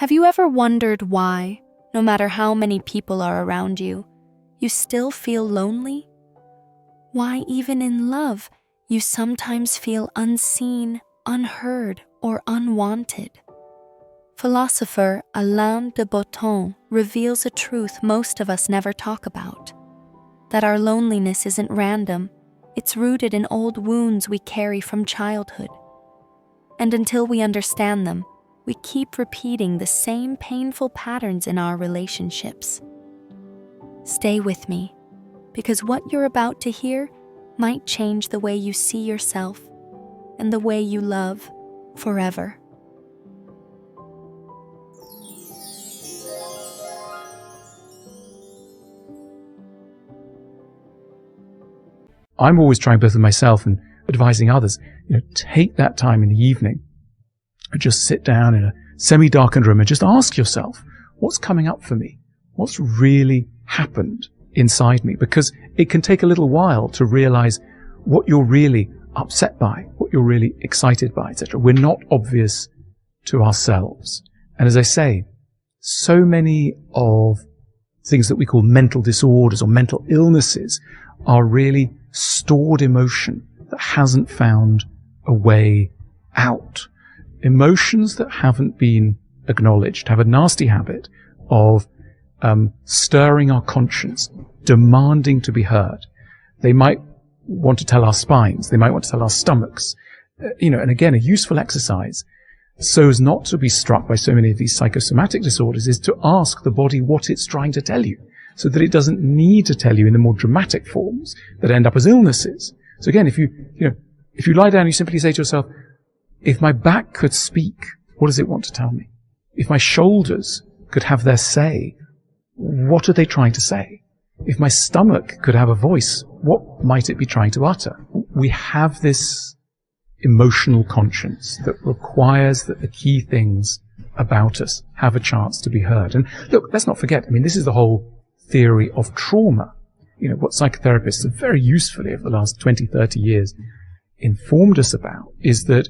Have you ever wondered why, no matter how many people are around you, you still feel lonely? Why even in love, you sometimes feel unseen, unheard, or unwanted? Philosopher Alain de Botton reveals a truth most of us never talk about, that our loneliness isn't random, it's rooted in old wounds we carry from childhood. And until we understand them, we keep repeating the same painful patterns in our relationships. Stay with me, because what you're about to hear might change the way you see yourself and the way you love forever. I'm always trying, both with myself and advising others, take that time in the evening and just sit down in a semi-darkened room and just ask yourself, what's coming up for me? What's really happened inside me? Because it can take a little while to realize what you're really upset by, what you're really excited by, etc. We're not obvious to ourselves. And as I say, so many of things that we call mental disorders or mental illnesses are really stored emotion that hasn't found a way out. Emotions that haven't been acknowledged have a nasty habit of stirring our conscience, demanding to be heard. They might want to tell our spines, they might want to tell our stomachs. And again, a useful exercise, so as not to be struck by so many of these psychosomatic disorders, is to ask the body what it's trying to tell you, so that it doesn't need to tell you in the more dramatic forms that end up as illnesses. So again, if you lie down, you simply say to yourself, if my back could speak, what does it want to tell me? If my shoulders could have their say, what are they trying to say? If my stomach could have a voice, what might it be trying to utter? We have this emotional conscience that requires that the key things about us have a chance to be heard. And look, let's not forget, this is the whole theory of trauma. What psychotherapists have very usefully over the last 20, 30 years informed us about is that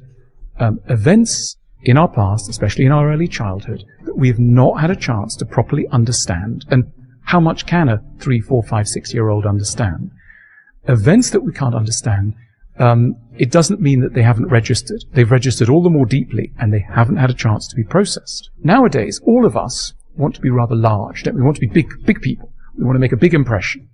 events in our past, especially in our early childhood, that we have not had a chance to properly understand. And how much can a 3, 4, 5, 6-year-old understand? Events that we can't understand, it doesn't mean that they haven't registered. They've registered all the more deeply, and they haven't had a chance to be processed. Nowadays, all of us want to be rather large, don't we? We want to be big people. We want to make a big impression.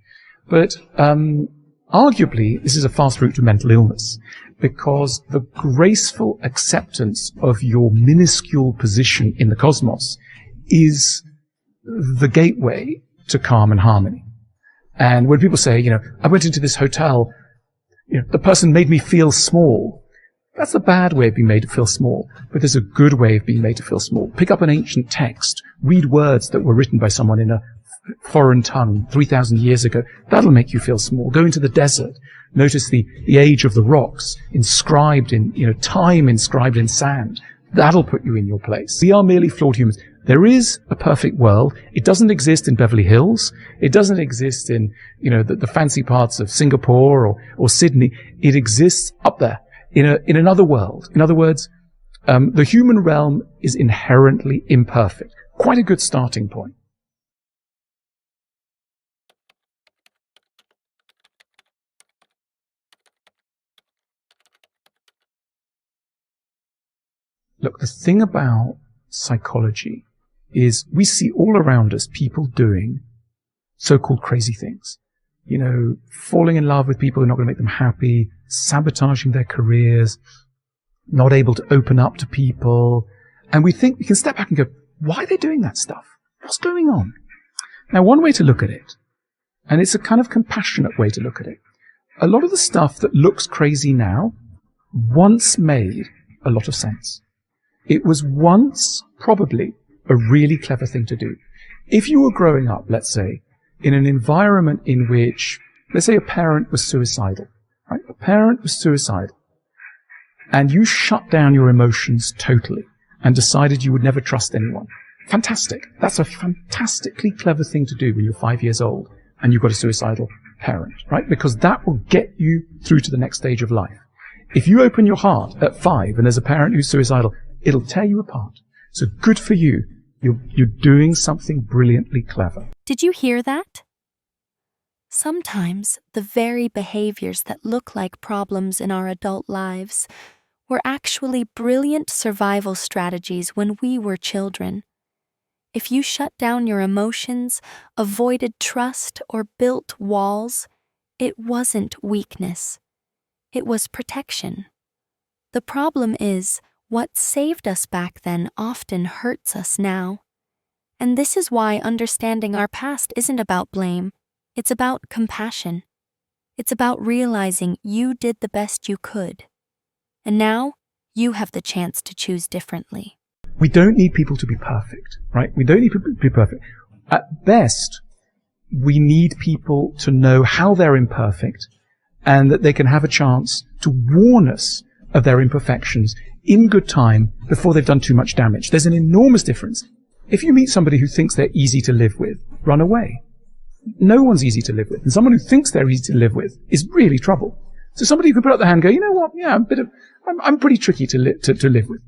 But arguably, this is a fast route to mental illness, because the graceful acceptance of your minuscule position in the cosmos is the gateway to calm and harmony. And when people say, I went into this hotel, the person made me feel small, that's a bad way of being made to feel small, but there's a good way of being made to feel small. Pick up an ancient text, read words that were written by someone in a foreign tongue 3,000 years ago. That'll make you feel small. Go into the desert. Notice the age of the rocks inscribed in, time inscribed in sand. That'll put you in your place. We are merely flawed humans. There is a perfect world. It doesn't exist in Beverly Hills. It doesn't exist in, the fancy parts of Singapore or Sydney. It exists up there in another world. In other words, the human realm is inherently imperfect. Quite a good starting point. Look, the thing about psychology is we see all around us people doing so-called crazy things. Falling in love with people who are not going to make them happy, sabotaging their careers, not able to open up to people. And we think we can step back and go, why are they doing that stuff? What's going on? Now, one way to look at it, and it's a kind of compassionate way to look at it, a lot of the stuff that looks crazy now once made a lot of sense. It was once probably a really clever thing to do. If you were growing up, let's say, in an environment in which, let's say a parent was suicidal, right? A parent was suicidal, and you shut down your emotions totally and decided you would never trust anyone. Fantastic. That's a fantastically clever thing to do when you're 5 years old and you've got a suicidal parent, right? Because that will get you through to the next stage of life. If you open your heart at 5 and there's a parent who's suicidal, it'll tear you apart. So good for you. You're doing something brilliantly clever. Did you hear that? Sometimes the very behaviors that look like problems in our adult lives were actually brilliant survival strategies when we were children. If you shut down your emotions, avoided trust, or built walls, it wasn't weakness. It was protection. The problem is, what saved us back then often hurts us now. And this is why understanding our past isn't about blame. It's about compassion. It's about realizing you did the best you could. And now, you have the chance to choose differently. We don't need people to be perfect, right? We don't need people to be perfect. At best, we need people to know how they're imperfect and that they can have a chance to warn us of their imperfections in good time before they've done too much damage. There's an enormous difference. If you meet somebody who thinks they're easy to live with, run away. No one's easy to live with. And someone who thinks they're easy to live with is really trouble. So somebody who can put up their hand and go, you know what? Yeah, I'm pretty tricky to live with.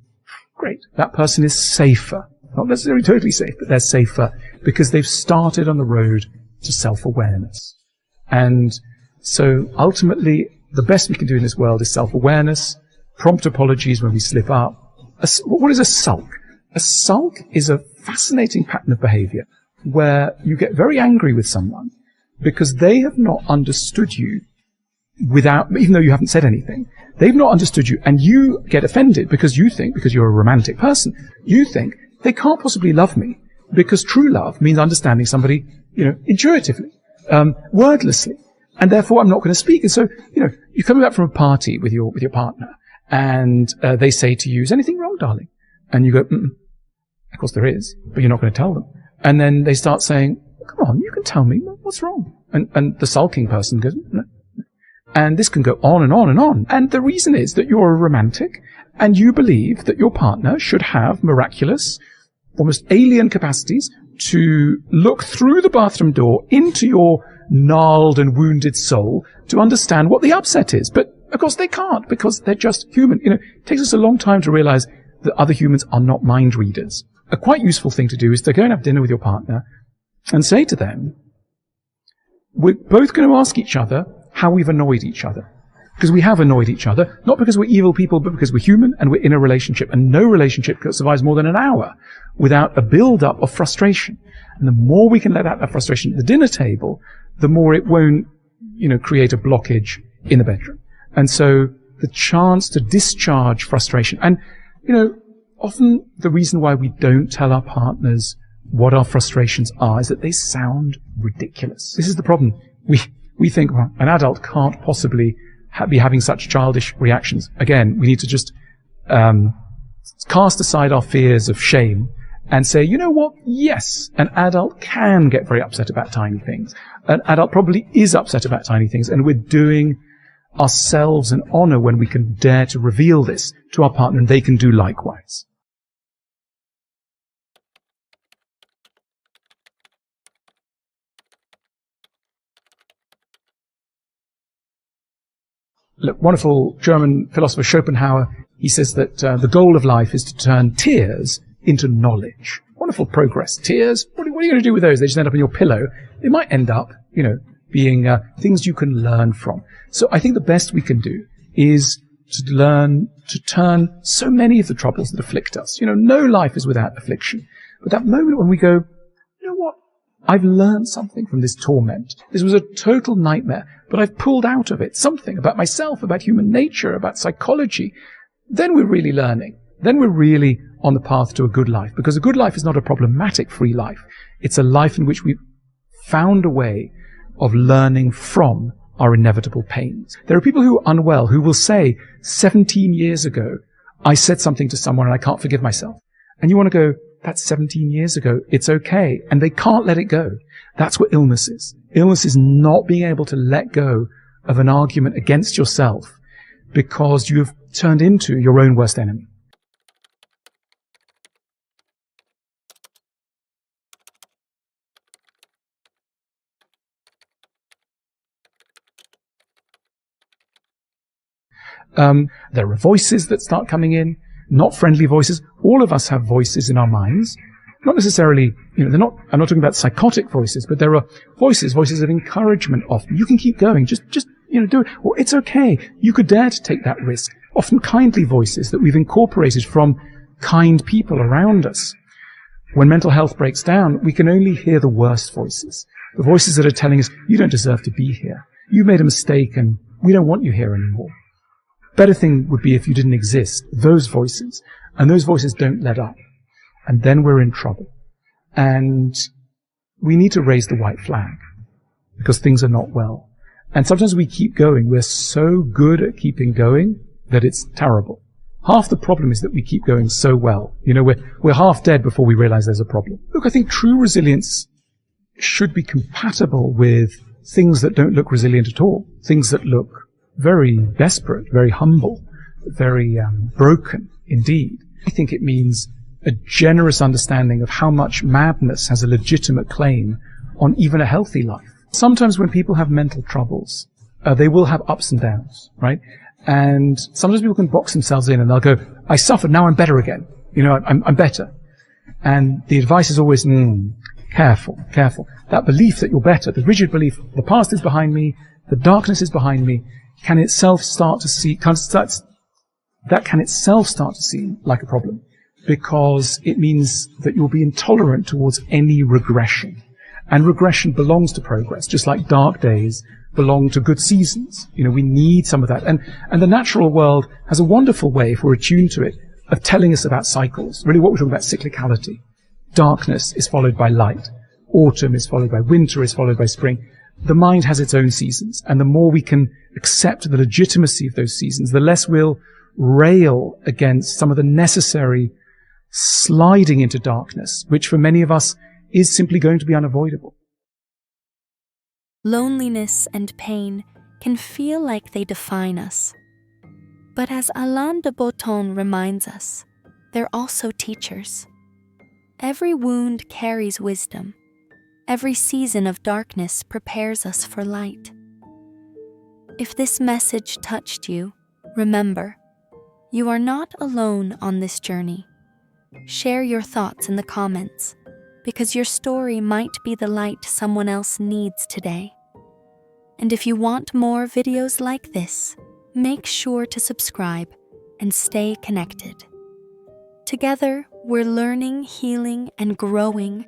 Great. That person is safer. Not necessarily totally safe, but they're safer because they've started on the road to self-awareness. And so ultimately, the best we can do in this world is self-awareness, prompt apologies when we slip up. What is a sulk? A sulk is a fascinating pattern of behavior where you get very angry with someone because they have not understood you even though you haven't said anything. They've not understood you, and you get offended because because you're a romantic person, you think they can't possibly love me, because true love means understanding somebody, intuitively, wordlessly, and therefore I'm not going to speak. And so, you're coming back from a party with your partner, and they say to you, "Is anything wrong, darling?" And you go, "Of course there is," but you're not going to tell them. And then they start saying, "Come on, you can tell me what's wrong." And the sulking person goes, "No." And this can go on and on and on. And the reason is that you're a romantic and you believe that your partner should have miraculous, almost alien capacities to look through the bathroom door into your gnarled and wounded soul to understand what the upset is. But of course they can't, because they're just human. It takes us a long time to realize that other humans are not mind readers. A quite useful thing to do is to go and have dinner with your partner and say to them, we're both going to ask each other how we've annoyed each other. Because we have annoyed each other, not because we're evil people, but because we're human and we're in a relationship. And no relationship survives more than an hour without a build-up of frustration. And the more we can let out that frustration at the dinner table, the more it won't, create a blockage in the bedroom. And so the chance to discharge frustration. And, often the reason why we don't tell our partners what our frustrations are is that they sound ridiculous. This is the problem. We think, well, an adult can't possibly be having such childish reactions. Again, we need to just cast aside our fears of shame and say, you know what? Yes, an adult can get very upset about tiny things. An adult probably is upset about tiny things, and we're doing ourselves an honor when we can dare to reveal this to our partner, and they can do likewise. Look, wonderful German philosopher Schopenhauer, he says that the goal of life is to turn tears into knowledge. Wonderful progress. Tears, what are you going to do with those? They just end up in your pillow. They might end up, being things you can learn from. So I think the best we can do is to learn to turn so many of the troubles that afflict us. No life is without affliction. But that moment when we go, you know what? I've learned something from this torment. This was a total nightmare, but I've pulled out of it something about myself, about human nature, about psychology. Then we're really learning. Then we're really on the path to a good life, because a good life is not a problematic free life. It's a life in which we've found a way of learning from our inevitable pains. There are people who are unwell who will say, 17 years ago, I said something to someone and I can't forgive myself. And you want to go, that's 17 years ago. It's okay. And they can't let it go. That's what illness is. Illness is not being able to let go of an argument against yourself because you've turned into your own worst enemy. There are voices that start coming in, not friendly voices. All of us have voices in our minds Not necessarily, I'm not talking about psychotic voices, but there are voices of encouragement often. You can keep going. Just do it. Or it's okay. You could dare to take that risk. Often kindly voices that we've incorporated from kind people around us. When mental health breaks down, we can only hear the worst voices. The voices that are telling us, you don't deserve to be here. You made a mistake and we don't want you here anymore. Better thing would be if you didn't exist. Those voices. And those voices don't let up. And then we're in trouble. And we need to raise the white flag because things are not well. And sometimes we keep going. We're so good at keeping going that it's terrible. Half the problem is that we keep going so well. We're half dead before we realize there's a problem. Look, I think true resilience should be compatible with things that don't look resilient at all. Things that look very desperate, very humble, very broken indeed. I think it means a generous understanding of how much madness has a legitimate claim on even a healthy life. Sometimes when people have mental troubles, they will have ups and downs, right? And sometimes people can box themselves in and they'll go, I suffered, now I'm better again. I'm better. And the advice is always, careful. That belief that you're better, the rigid belief, the past is behind me, the darkness is behind me, can itself start to seem like a problem. Because it means that you'll be intolerant towards any regression. And regression belongs to progress, just like dark days belong to good seasons. We need some of that. And the natural world has a wonderful way, if we're attuned to it, of telling us about cycles. Really what we're talking about, cyclicality. Darkness is followed by light. Autumn is followed by winter, is followed by spring. The mind has its own seasons. And the more we can accept the legitimacy of those seasons, the less we'll rail against some of the necessary sliding into darkness, which for many of us is simply going to be unavoidable. Loneliness and pain can feel like they define us. But as Alain de Botton reminds us, they're also teachers. Every wound carries wisdom. Every season of darkness prepares us for light. If this message touched you, remember, you are not alone on this journey. Share your thoughts in the comments, because your story might be the light someone else needs today. And if you want more videos like this, make sure to subscribe and stay connected. Together, we're learning, healing, and growing